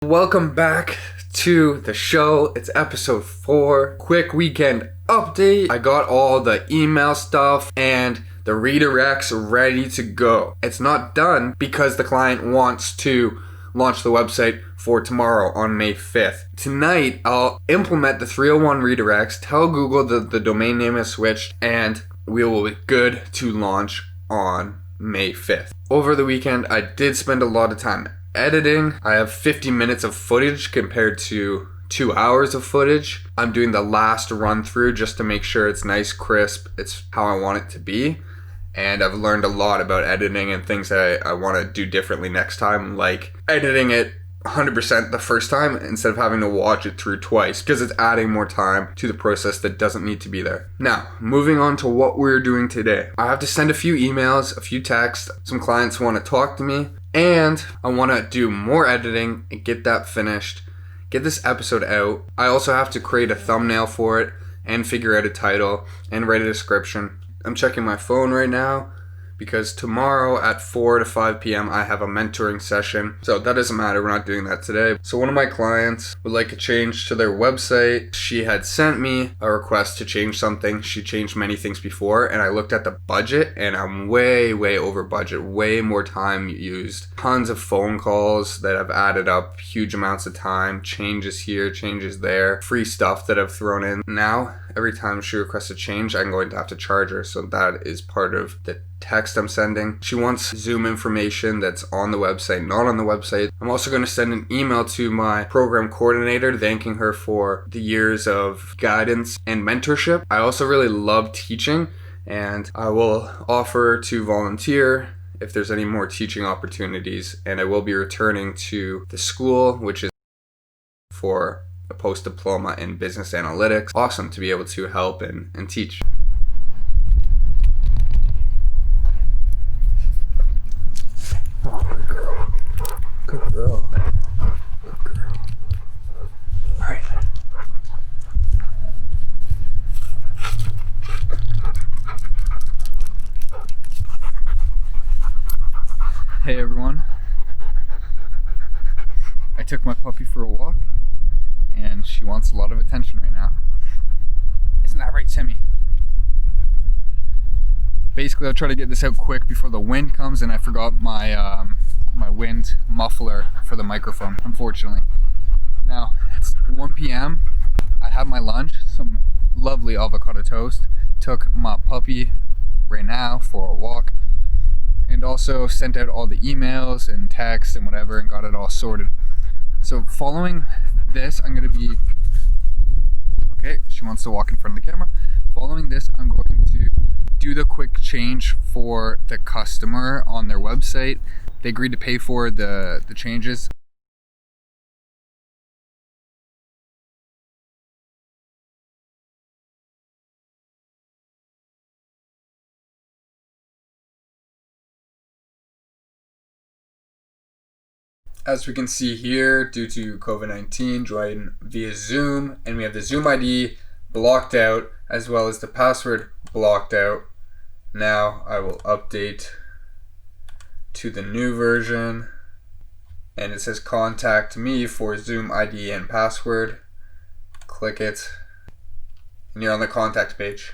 Welcome back to the show. It's episode 4. Quick weekend update. I got all the email stuff and the redirects ready to go. It's not done because the client wants to launch the website for tomorrow on May 5th. Tonight, I'll implement the 301 redirects, tell Google the domain name is switched, and we will be good to launch on May 5th. Over the weekend, I did spend a lot of time editing. I have 50 minutes of footage compared to 2 hours of footage. I'm doing the last run through just to make sure it's nice, crisp, it's how I want it to be. And I've learned a lot about editing and things that I want to do differently next time, like editing it 100% the first time instead of having to watch it through twice, because it's adding more time to the process that doesn't need to be there. Now, moving on to what we're doing today. I have to send a few emails, a few texts. Some clients want to talk to me, and I want to do more editing and get that finished, get this episode out. I also have to create a thumbnail for it and figure out a title and write a description. I'm checking my phone right now because tomorrow at 4 to 5 p.m. I have a mentoring session. So that doesn't matter, we're not doing that today. So one of my clients would like a change to their website. She had sent me a request to change something. She changed many things before, and I looked at the budget and I'm way over budget, way more time used. Tons of phone calls that have added up, huge amounts of time, changes here, changes there, free stuff that I've thrown in. Now, every time she requests a change, I'm going to have to charge her. So that is part of the text I'm sending. She wants Zoom information that's on the website, not on the website. I'm also going to send an email to my program coordinator thanking her for the years of guidance and mentorship. I also really love teaching, and I will offer to volunteer if there's any more teaching opportunities, and I will be returning to the school, which is for a post-diploma in business analytics. Awesome to be able to help and teach. Oh, good girl. Good girl. Good girl. All right. Hey everyone. I took my puppy for a walk, and she wants a lot of attention right now. Isn't that right, Timmy? Basically, I'll try to get this out quick before the wind comes, and I forgot my my wind muffler for the microphone, unfortunately. Now, it's 1 p.m. I have my lunch, some lovely avocado toast. Took my puppy right now for a walk, and also sent out all the emails and texts and whatever and got it all sorted. So following this, I'm going to be, okay, she wants to walk in front of the camera. Following this, I'm going to do the quick change for the customer on their website. They agreed to pay for the changes. As we can see here, due to COVID-19, join via Zoom, and we have the Zoom ID blocked out as well as the password blocked out. Now I will update to the new version, and it says contact me for Zoom ID and password. Click it, and you're on the contact page.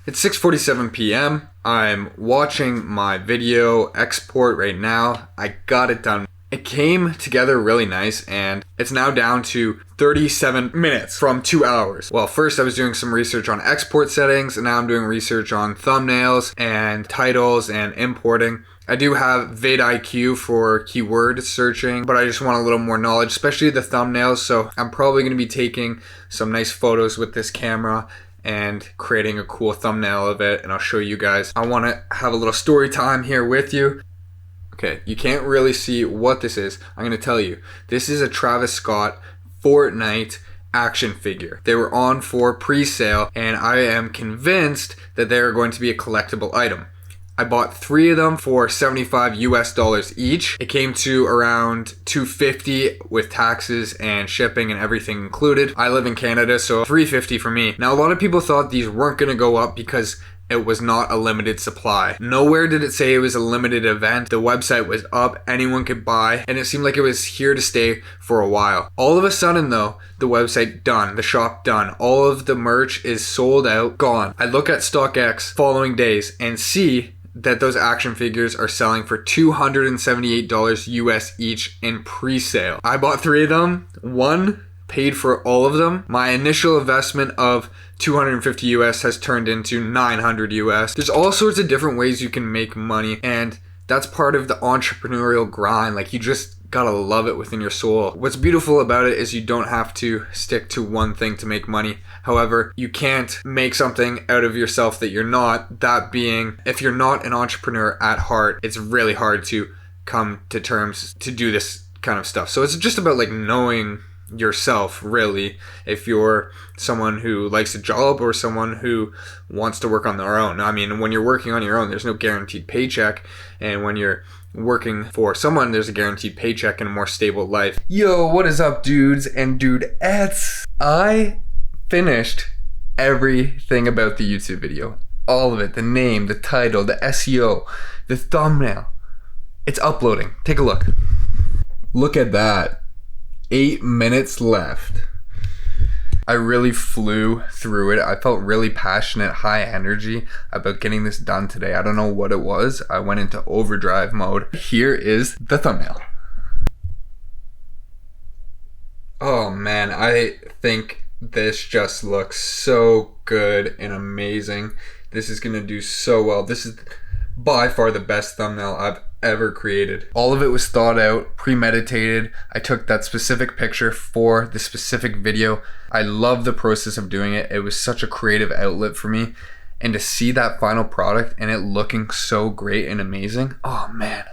It's 6:47 p.m. I'm watching my video export right now. I got it done. It came together really nice, and it's now down to 37 minutes from 2 hours. Well, first I was doing some research on export settings, and now I'm doing research on thumbnails and titles and importing. I do have vidIQ for keyword searching, but I just want a little more knowledge, especially the thumbnails. So I'm probably going to be taking some nice photos with this camera and creating a cool thumbnail of it, and I'll show you guys. I want to have a little story time here with you. Okay, you can't really see what this is. I'm going to tell you. This is a Travis Scott Fortnite action figure. They were on for pre-sale, and I am convinced that they are going to be a collectible item. I bought 3 of them for $75 US each. It came to around $250 with taxes and shipping and everything included. I live in Canada, so $350 for me. Now, a lot of people thought these weren't going to go up because it was not a limited supply. Nowhere did it say it was a limited event. The website was up, anyone could buy, and it seemed like it was here to stay for a while. All of a sudden though, the website done, the shop done, all of the merch is sold out, gone. I look at StockX following days and see that those action figures are selling for $278 US each in pre-sale. I bought 3 of them, one paid for all of them. My initial investment of 250 US has turned into 900 US. There's all sorts of different ways you can make money, and that's part of the entrepreneurial grind. Like, you just gotta love it within your soul. What's beautiful about it is you don't have to stick to one thing to make money. However, you can't make something out of yourself that you're not. That being, if you're not an entrepreneur at heart, it's really hard to come to terms to do this kind of stuff. So it's just about like knowing yourself, really, if you're someone who likes a job or someone who wants to work on their own. I mean, when you're working on your own, there's no guaranteed paycheck, and when you're working for someone, there's a guaranteed paycheck and a more stable life. Yo, what is up, dudes and dudettes? I finished everything about the YouTube video. All of it. The name, the title, the SEO, the thumbnail. It's uploading. Take a look. Look at that. 8 minutes left. I really flew through it. I felt really passionate, high energy about getting this done today. I don't know what it was. I went into overdrive mode. Here is the thumbnail. Oh man, I think this just looks so good and amazing. This is gonna do so well. This is by far the best thumbnail I've ever created. All of it was thought out, premeditated. I took that specific picture for the specific video. I love the process of doing it. It was such a creative outlet for me. And to see that final product and it looking so great and amazing, oh man,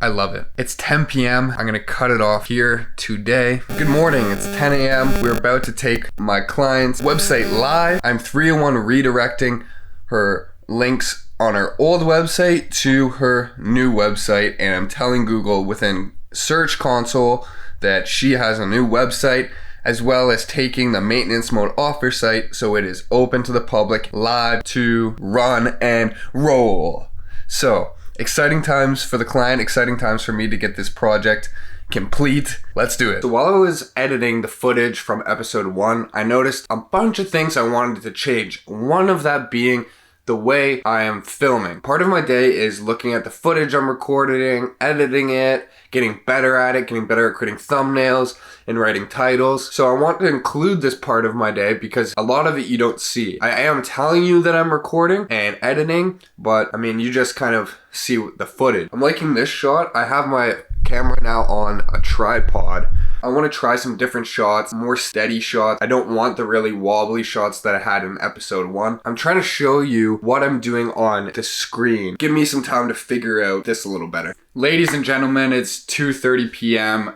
I love it. It's 10 p.m. I'm gonna cut it off here today. Good morning, it's 10 a.m. We're about to take my client's website live. I'm 301 redirecting her links on her old website to her new website, and I'm telling Google within Search Console that she has a new website, as well as taking the maintenance mode off her site so it is open to the public, live to run and roll. So exciting times for the client, exciting times for me to get this project complete. Let's do it. So while I was editing the footage from episode 1, I noticed a bunch of things I wanted to change. One of that being the way I am filming. Part of my day is looking at the footage I'm recording, editing it, getting better at it, getting better at creating thumbnails and writing titles. So I want to include this part of my day because a lot of it you don't see. I am telling you that I'm recording and editing, but I mean, you just kind of see the footage. I'm liking this shot. I have my camera now on a tripod. I want to try some different shots, more steady shots. I don't want the really wobbly shots that I had in episode 1. I'm trying to show you what I'm doing on the screen. Give me some time to figure out this a little better. Ladies and gentlemen, it's 2:30 p.m.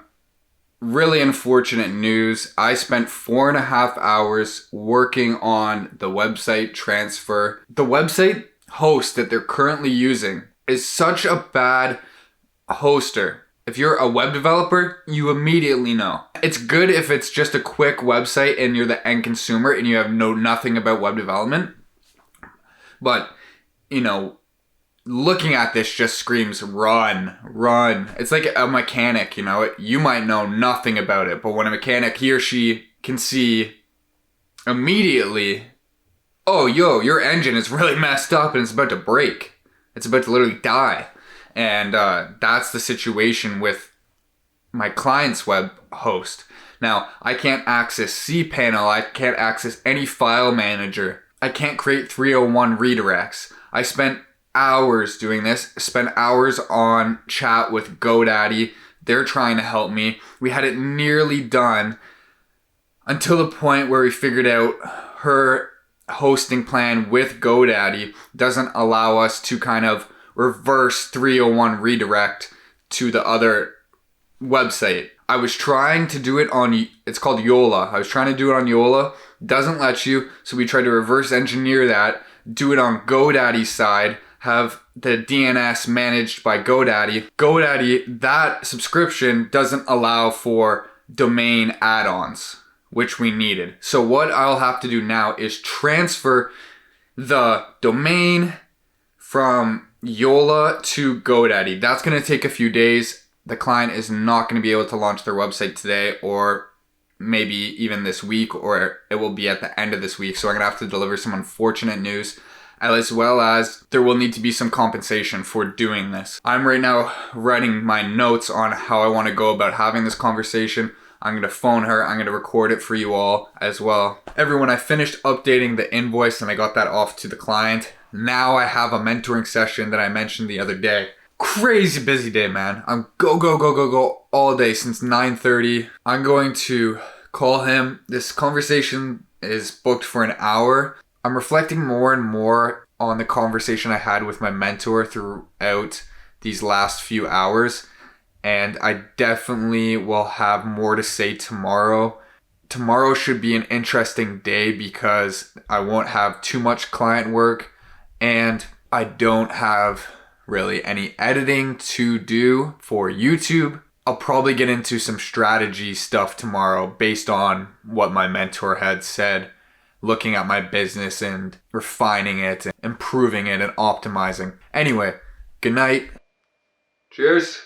Really unfortunate news. I spent 4.5 hours working on the website transfer. The website host that they're currently using is such a bad hoster. If you're a web developer, you immediately know. It's good if it's just a quick website and you're the end consumer and you have nothing about web development. But, you know, looking at this just screams run, run. It's like a mechanic, you know, you might know nothing about it, but when a mechanic, he or she can see immediately, oh, yo, your engine is really messed up and it's about to break. It's about to literally die. And that's the situation with my client's web host. Now, I can't access cPanel. I can't access any file manager. I can't create 301 redirects. I spent hours doing this. Spent hours on chat with GoDaddy. They're trying to help me. We had it nearly done until the point where we figured out her hosting plan with GoDaddy doesn't allow us to kind of reverse 301 redirect to the other website. I was trying to do it on, it's called Yola. I was trying to do it on Yola. Doesn't let you, so we tried to reverse engineer that, do it on GoDaddy's side, have the DNS managed by GoDaddy. GoDaddy, that subscription doesn't allow for domain add-ons, which we needed. So what I'll have to do now is transfer the domain from Yola to GoDaddy. That's going to take a few days. The client is not going to be able to launch their website today or maybe even this week, or it will be at the end of this week. So I'm going to have to deliver some unfortunate news, as well as there will need to be some compensation for doing this. I'm right now writing my notes on how I want to go about having this conversation. I'm going to phone her. I'm going to record it for you all as well. Everyone, I finished updating the invoice and I got that off to the client. Now I have a mentoring session that I mentioned the other day. Crazy busy day, man. I'm go all day since 9:30. I'm going to call him. This conversation is booked for an hour. I'm reflecting more and more on the conversation I had with my mentor throughout these last few hours. And I definitely will have more to say tomorrow. Tomorrow should be an interesting day because I won't have too much client work and I don't have really any editing to do for YouTube. I'll probably get into some strategy stuff tomorrow based on what my mentor had said, looking at my business and refining it and improving it and optimizing. Anyway, good night. Cheers.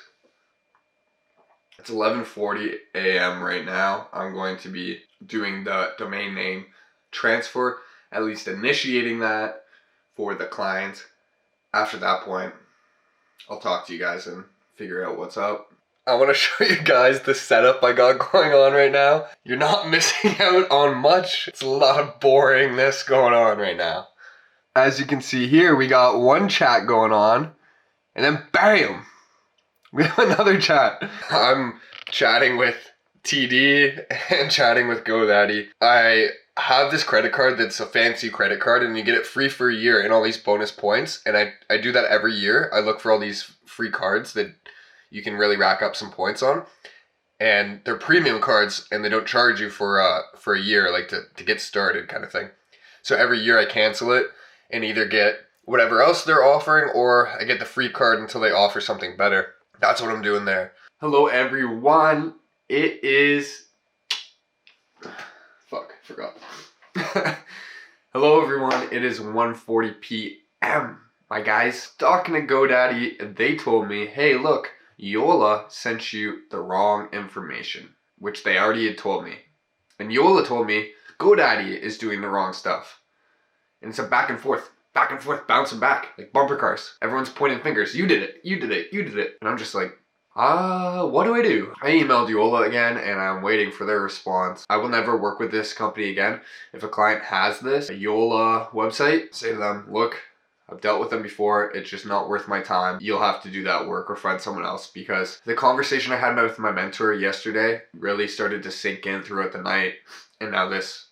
It's 11:40 a.m. right now. I'm going to be doing the domain name transfer, at least initiating that for the client. After that point, I'll talk to you guys and figure out what's up. I want to show you guys the setup I got going on right now. You're not missing out on much. It's a lot of boringness going on right now. As you can see here, we got one chat going on, and then bam! We have another chat. I'm chatting with TD and chatting with GoDaddy. I have this credit card that's a fancy credit card and you get it free for a year and all these bonus points. And I do that every year. I look for all these free cards that you can really rack up some points on. And they're premium cards and they don't charge you for a year, like to get started kind of thing. So every year I cancel it and either get whatever else they're offering or I get the free card until they offer something better. That's what I'm doing there. Hello everyone. It is... Fuck, forgot. Hello everyone. It is 1:40 p.m. My guys talking to GoDaddy and they told me, hey look, Yola sent you the wrong information, which they already had told me. And Yola told me GoDaddy is doing the wrong stuff. And it's a back and forth, bouncing back, like bumper cars. Everyone's pointing fingers. You did it, you did it, you did it. And I'm just like, what do I do? I emailed Yola again and I'm waiting for their response. I will never work with this company again. If a client has this, a Yola website, say to them, look, I've dealt with them before. It's just not worth my time. You'll have to do that work or find someone else, because the conversation I had with my mentor yesterday really started to sink in throughout the night. And now this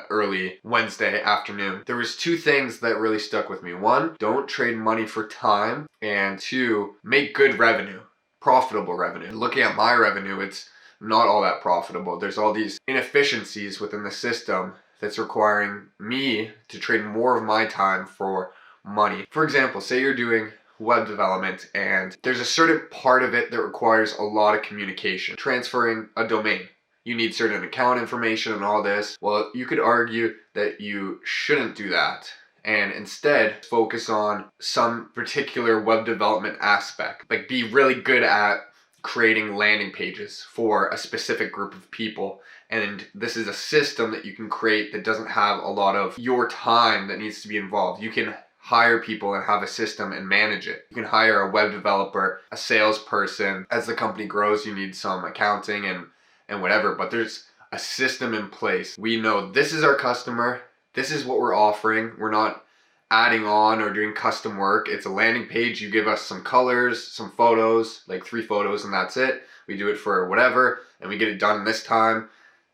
early Wednesday afternoon, there was two things that really stuck with me. One, don't trade money for time. And two, make good revenue, profitable revenue. Looking at my revenue, it's not all that profitable. There's all these inefficiencies within the system that's requiring me to trade more of my time for money. For example, say you're doing web development and there's a certain part of it that requires a lot of communication. Transferring a domain. You need certain account information and all this. Well, you could argue that you shouldn't do that and instead focus on some particular web development aspect. Like be really good at creating landing pages for a specific group of people. And this is a system that you can create that doesn't have a lot of your time that needs to be involved. You can hire people and have a system and manage it. You can hire a web developer, a salesperson. As the company grows, you need some accounting and whatever, but there's a system in place. We know this is our customer, this is what we're offering. We're not adding on or doing custom work. It's a landing page. You give us some colors, some photos, like 3 photos, and that's it. We do it for whatever, and we get it done this time.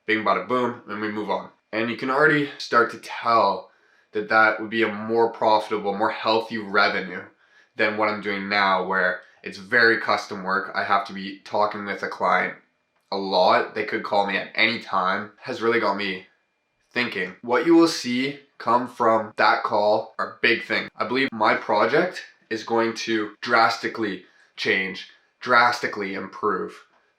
Bing, bada, boom, and we move on. And you can already start to tell that that would be a more profitable, more healthy revenue than what I'm doing now, where it's very custom work. I have to be talking with a client a lot. They could call me at any time. Has really got me thinking. What you will see come from that call are big things. I believe my project is going to drastically change, drastically improve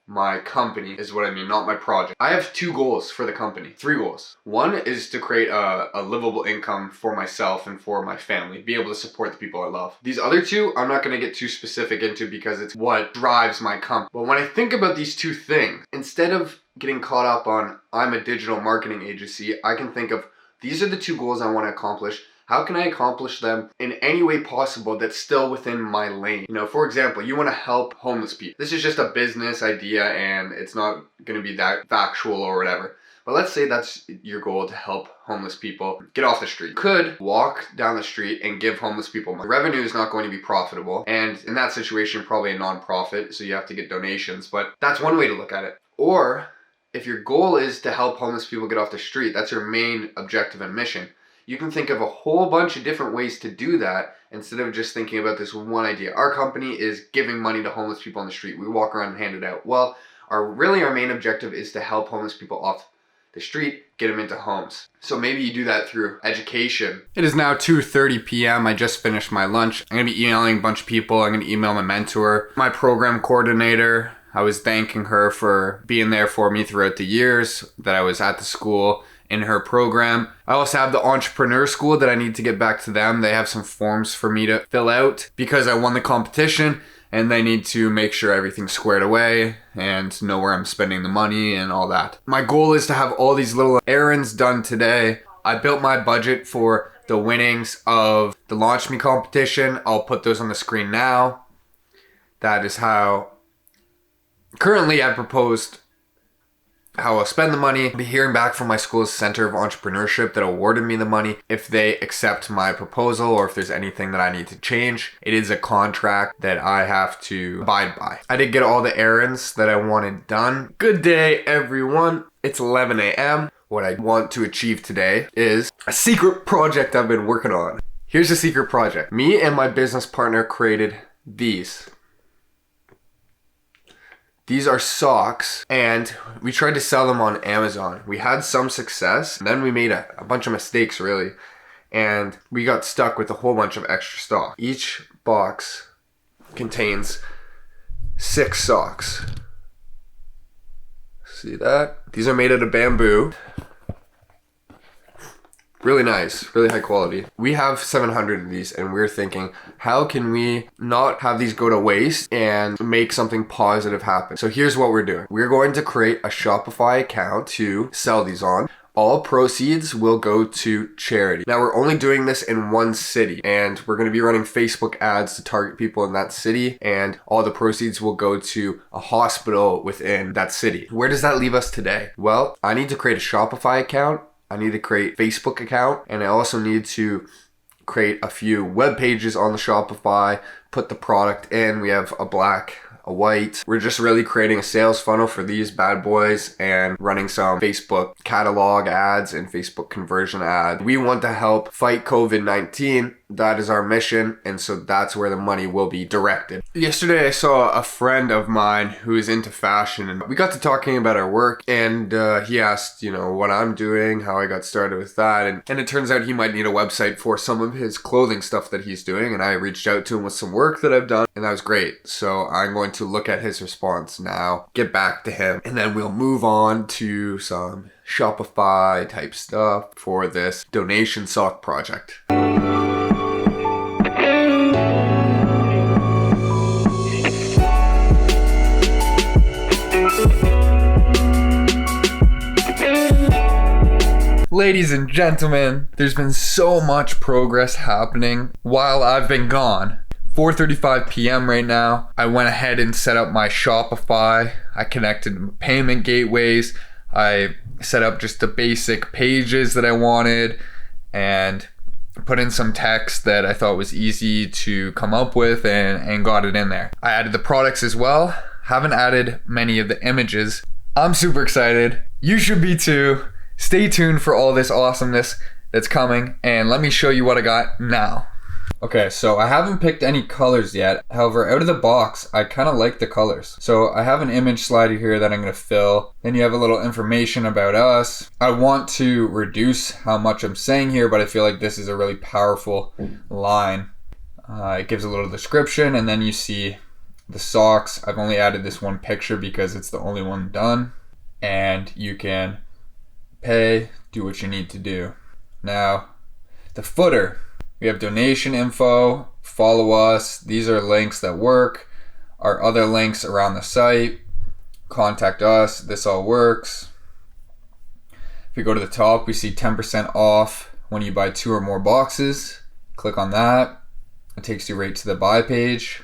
my company is what I mean, not my project. I have 2 goals for the company, 3 goals. One is to create a livable income for myself and for my family, be able to support the people I love. These other 2, I'm not gonna get too specific into because it's what drives my company. But when I think about these 2 things, instead of getting caught up on I'm a digital marketing agency, I can think of these are the 2 goals I want to accomplish. How can I accomplish them in any way possible that's still within my lane? You know, for example, you want to help homeless people. This is just a business idea and it's not going to be that factual or whatever. But let's say that's your goal, to help homeless people get off the street. You could walk down the street and give homeless people money. Revenue is not going to be profitable. And in that situation, probably a non-profit, so you have to get donations. But that's one way to look at it. Or if your goal is to help homeless people get off the street, that's your main objective and mission. You can think of a whole bunch of different ways to do that instead of just thinking about this one idea. Our company is giving money to homeless people on the street. We walk around and hand it out. Well, our main objective is to help homeless people off the street, get them into homes. So maybe you do that through education. It is now 2:30 p.m. I just finished my lunch. I'm gonna be emailing a bunch of people. I'm gonna email my mentor, my program coordinator. I was thanking her for being there for me throughout the years that I was at the school in her program. I also have the entrepreneur school that I need to get back to them. They have some forms for me to fill out because I won the competition, and they need to make sure everything's squared away and know where I'm spending the money and all that. My goal is to have all these little errands done today. I built my budget for the winnings of the Launch Me competition. I'll put those on the screen now. That is how currently I proposed how I'll spend the money. I'll be hearing back from my school's Center of Entrepreneurship that awarded me the money if they accept my proposal or if there's anything that I need to change. It is a contract that I have to abide by. I did get all the errands that I wanted done. Good day, everyone. It's 11 a.m. What I want to achieve today is a secret project I've been working on. Here's a secret project. Me and my business partner created these. These are socks, and we tried to sell them on Amazon. We had some success, and then we made a bunch of mistakes, really, and we got stuck with a whole bunch of extra stock. Each box contains 6 socks. See that? These are made out of bamboo. Really nice, really high quality. We have 700 of these, and we're thinking, how can we not have these go to waste and make something positive happen? So here's what we're doing. We're going to create a Shopify account to sell these on. All proceeds will go to charity. Now we're only doing this in one city, and we're going to be running Facebook ads to target people in that city, and all the proceeds will go to a hospital within that city. Where does that leave us today? Well, I need to create a Shopify account. I need to create Facebook account, and I also need to create a few web pages on the Shopify, put the product in. We have a black, a white. We're just really creating a sales funnel for these bad boys and running some Facebook catalog ads and Facebook conversion ads. We want to help fight COVID-19. That is our mission, and so that's where the money will be directed. Yesterday I saw a friend of mine who is into fashion, and we got to talking about our work, and he asked, what I'm doing, how I got started with that, and it turns out he might need a website for some of his clothing stuff that he's doing, and I reached out to him with some work that I've done, and that was great. So I'm going to look at his response now, get back to him, and then we'll move on to some Shopify type stuff for this donation sock project. Ladies and gentlemen, there's been so much progress happening while I've been gone. 4:35 p.m. right now. I went ahead and set up my Shopify. I connected payment gateways. I set up just the basic pages that I wanted and put in some text that I thought was easy to come up with and got it in there. I added the products as well. Haven't added many of the images. I'm super excited. You should be too. Stay tuned for all this awesomeness that's coming, and let me show you what I got now. Okay, so I haven't picked any colors yet. However, out of the box, I kind of like the colors. So I have an image slider here that I'm going to fill. Then you have a little information about us. I want to reduce how much I'm saying here, but I feel like this is a really powerful line. It gives a little description, and then you see The socks, I've only added this one picture because it's the only one done. And you can pay, do what you need to do. Now, the footer, we have donation info, follow us. These are links that work. Our other links around the site, contact us, this all works. If we go to the top, we see 10% off when you buy 2 or more boxes. Click on that. It takes you right to the buy page.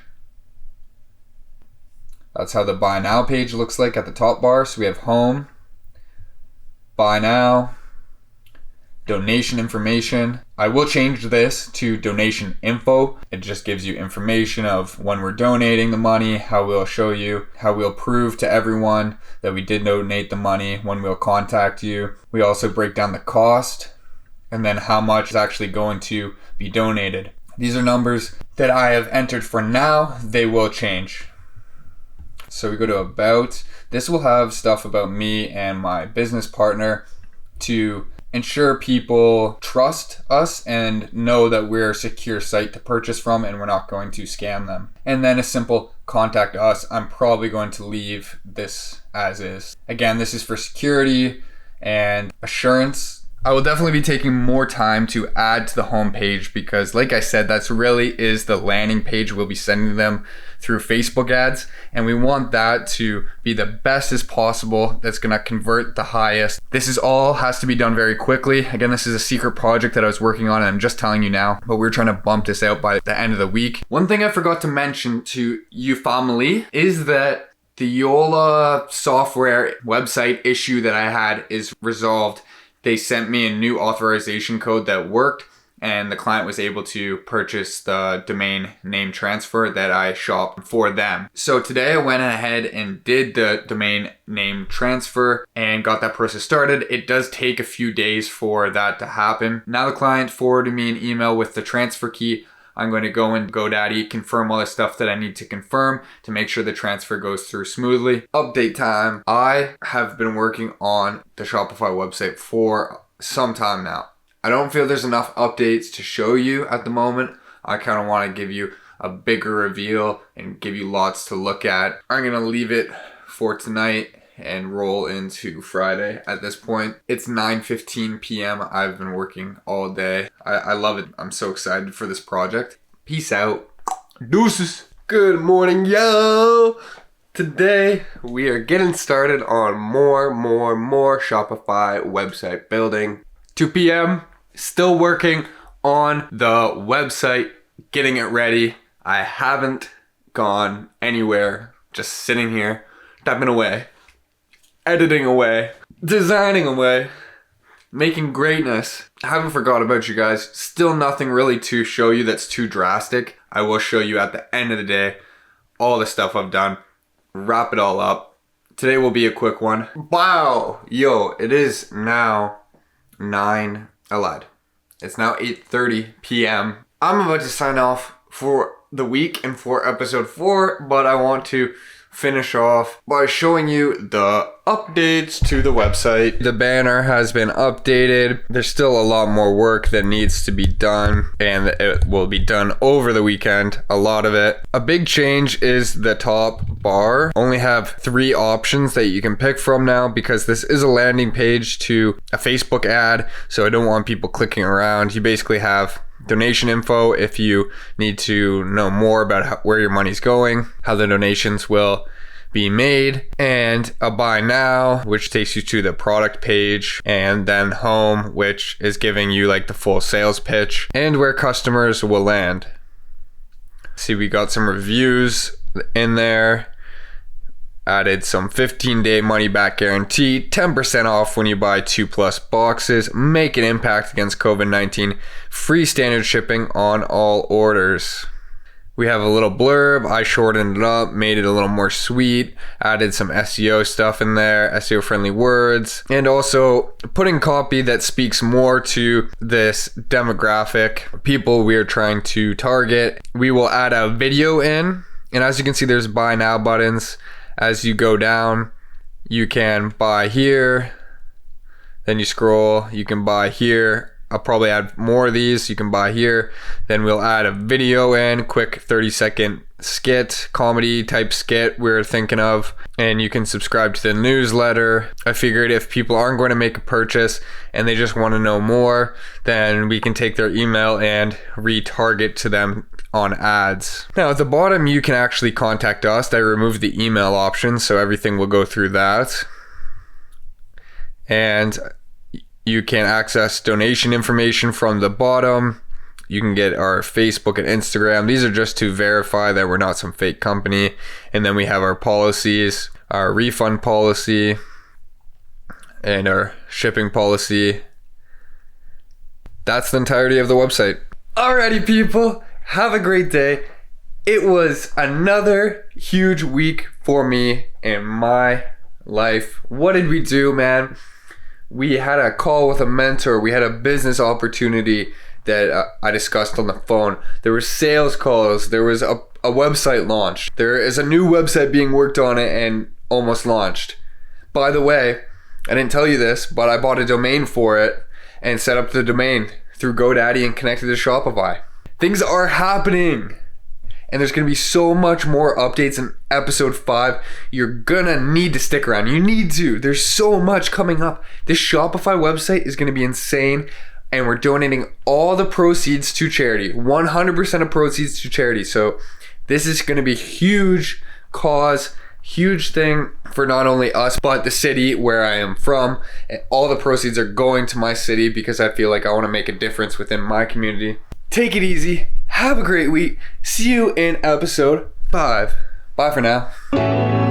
That's how the buy now page looks like at the top bar. So we have home, buy now, donation information. I will change this to donation info. It just gives you information of when we're donating the money, how we'll show you, how we'll prove to everyone that we did donate the money, when we'll contact you. We also break down the cost and then how much is actually going to be donated. These are numbers that I have entered for now. They will change. So we go to about. This will have stuff about me and my business partner to ensure people trust us and know that we're a secure site to purchase from and we're not going to scam them. And then a simple contact us. I'm probably going to leave this as is. Again, this is for security and assurance. I will definitely be taking more time to add to the homepage because, like I said, that's really is the landing page we'll be sending them through Facebook ads, and we want that to be the best as possible. That's going to convert the highest. This is all has to be done very quickly. Again, this is a secret project that I was working on and I'm just telling you now, but we're trying to bump this out by the end of the week. One thing I forgot to mention to you family is that the Yola software website issue that I had is resolved. They sent me a new authorization code that worked, and the client was able to purchase the domain name transfer that I shopped for them. So today I went ahead and did the domain name transfer and got that process started. It does take a few days for that to happen. Now the client forwarded me an email with the transfer key. I'm going to go in GoDaddy, confirm all the stuff that I need to confirm to make sure the transfer goes through smoothly. Update time. I have been working on the Shopify website for some time now. I don't feel there's enough updates to show you at the moment. I kind of want to give you a bigger reveal and give you lots to look at. I'm going to leave it for tonight and roll into Friday. At this point, it's 9:15 p.m. I've been working all day. I love it. I'm so excited for this project. Peace out. Deuces. Good morning, yo. Today, we are getting started on more Shopify website building. 2 p.m. Still working on the website, getting it ready. I haven't gone anywhere. Just sitting here, typing away. Editing away, designing away, making greatness. I haven't forgot about you guys. Still nothing really to show you that's too drastic. I will show you at the end of the day all the stuff I've done. Wrap it all up. Today will be a quick one. Wow, yo, it is now 9:11. It's now 8:30 p.m. I'm about to sign off for the week and for episode 4, but I want to finish off by showing you the updates to the website. The banner has been updated. There's still a lot more work that needs to be done, and it will be done over the weekend, a lot of it. A big change is the top bar. Only have 3 options that you can pick from now because this is a landing page to a Facebook ad, so I don't want people clicking around. You basically have donation info if you need to know more about where your money's going, how the donations will be made, and a buy now, which takes you to the product page, and then home, which is giving you like the full sales pitch and where customers will land. See, we got some reviews in there. Added some 15-day money back guarantee, 10% off when you buy 2+ boxes, make an impact against COVID-19, free standard shipping on all orders. We have a little blurb. I shortened it up, made it a little more sweet, added some SEO stuff in there, SEO friendly words, and also putting copy that speaks more to this demographic, people we are trying to target. We will add a video in, and as you can see, there's buy now buttons. As you go down, you can buy here, then you scroll, you can buy here. I'll probably add more of these. You can buy here. Then we'll add a video in, quick 30-second skit, comedy type skit we're thinking of, and you can subscribe to the newsletter. I figured if people aren't going to make a purchase and they just want to know more, then we can take their email and retarget to them on ads. Now at the bottom you can actually contact us. I removed the email option, so everything will go through that. And you can access donation information from the bottom. You can get our Facebook and Instagram. These are just to verify that we're not some fake company. And then we have our policies, our refund policy, and our shipping policy. That's the entirety of the website. Alrighty, people, have a great day. It was another huge week for me in my life. What did we do, man? We had a call with a mentor. We had a business opportunity that I discussed on the phone. There were sales calls. There was a website launch. There is a new website being worked on it and almost launched. By the way, I didn't tell you this, but I bought a domain for it and set up the domain through GoDaddy and connected to Shopify. Things are happening. And there's going to be so much more updates in episode 5. You're going to need to stick around. You need to. There's so much coming up. This Shopify website is going to be insane. And we're donating all the proceeds to charity. 100% of proceeds to charity. So this is going to be huge cause, huge thing for not only us, but the city where I am from. And all the proceeds are going to my city because I feel like I want to make a difference within my community. Take it easy. Have a great week. See you in episode 5. Bye for now.